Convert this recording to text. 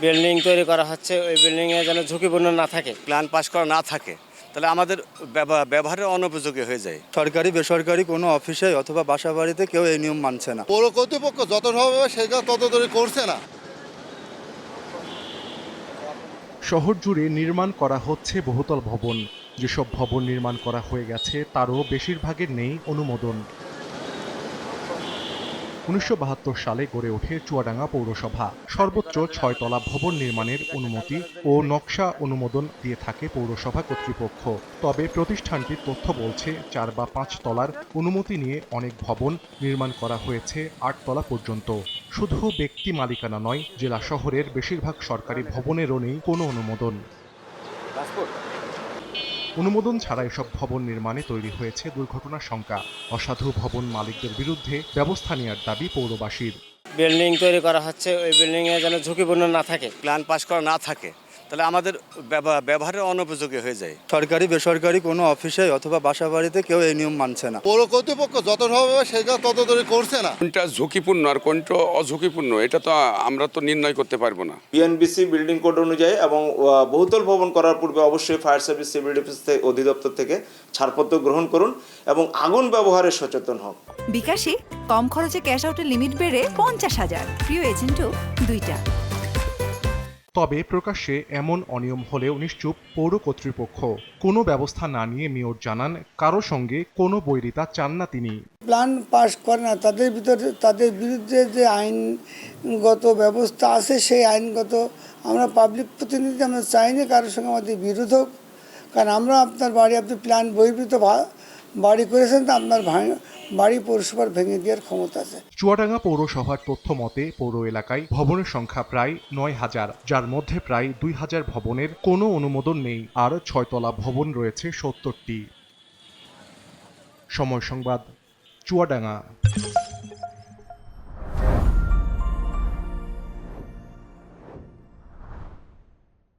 Building তৈরি করা হচ্ছে, ওই বিল্ডিংয়ে যেন ঝুঁকিপূর্ণ না থাকে। প্ল্যান পাস করা না থাকে তাহলে আমাদের ব্যবহারের অনুপযোগী হয়ে যায়। সরকারি বেসরকারি কোনো অফিসে অথবা বাসা বাড়িতে কেউ এই নিয়ম মানছে না। পৌর কর্তৃপক্ষ যত হবে সেটা ততদূরই করছে না। শহর জুড়ে নির্মাণ করা হচ্ছে বহুতল ভবন। যেসব ভবন নির্মাণ করা হয়ে গেছে তারও বেশিরভাগের নেই অনুমোদন। 1972 সালে গড়ে ওঠে চুয়াডাঙ্গা পৌরসভা। সর্বোচ্চ 6 তলা ভবন নির্মাণের অনুমতি ও নকশা অনুমোদন দিয়ে থাকে পৌরসভা কর্তৃপক্ষ। তবে প্রতিষ্ঠানটির তথ্য বলছে 4 বা 5 তলার অনুমতি নিয়ে অনেক ভবন নির্মাণ করা হয়েছে 8 তলা পর্যন্ত। শুধু ব্যক্তি মালিকানা নয়, জেলা শহরের বেশিরভাগ সরকারি ভবনেরও নেই কোনো অনুমোদন। অনুমোদন ছাড়া এসব ভবন নির্মাণে তৈরি হয়েছে দুর্ঘটনার শঙ্কা। অসাধু ভবন মালিকদের বিরুদ্ধে ব্যবস্থা নেওয়ার দাবি পৌরবাসীর। বিল্ডিং তৈরি করা হচ্ছে, ওই বিল্ডিংয়ে যেন ঝুঁকিপূর্ণ না থাকে। প্ল্যান পাস করা না থাকে তাহলে আমাদের ব্যবহারের অনুপযোগী হয়ে যায়। সরকারি বেসরকারি কোনো অফিসে অথবা বাসা বাড়িতে কেউ এই নিয়ম মানছে না। পৌর কর্তৃপক্ষ যত হবে সেটা ততদূরই করছে না। কোনটা ঝুঁকিপূর্ণ আর কোনটা অঝুঁকিপূর্ণ এটা তো আমরা তো নির্ণয় করতে পারবো না। বিএনবিসি বিল্ডিং কোড অনুযায়ী এবং বহুতল ভবন করার পূর্বে অবশ্যই ফায়ার সার্ভিস সিভিল ডিফেন্স অধিদপ্তর থেকে ছাড়পত্র গ্রহণ করুন এবং আগুন ব্যবহারে সচেতন হন। বিকাশে কম খরচে ক্যাশ আউটের লিমিট বেড়ে 50,000, প্রিয় এজেন্টও 2টা। তবে প্রকাশ্যে এমন অনিয়ম হলেও নিশ্চুপ পৌর কর্তৃপক্ষ। কোনো ব্যবস্থা না নিয়ে মেয়র জানান, কারো সঙ্গে কোনো বৈরিতা চান না তিনি। প্ল্যান পাস করে না, তাদের বিরুদ্ধে যে আইনগত ব্যবস্থা আছে সেই আইনগত আমরা পাবলিক প্রতিনিধি আমরা চাইনি কারোর সঙ্গে আমাদের বিরোধ হোক। কারণ আমরা আপনার বাড়ি আপনি প্ল্যান বহির্ভূত বাড়ি করেছেন, তো আপনার বাড়ি পৌরসভার ভেঙে দেওয়ার ক্ষমতা আছে। চুয়াডাঙ্গা পৌরসভার তথ্য মতে পৌর এলাকায় ভবনের সংখ্যা প্রায় 9,000, যার মধ্যে প্রায় 2,000 ভবনের কোনো অনুমোদন নেই, আর 6 তলা ভবন রয়েছে 70টি। সময় সংবাদ, চুয়াডাঙ্গা।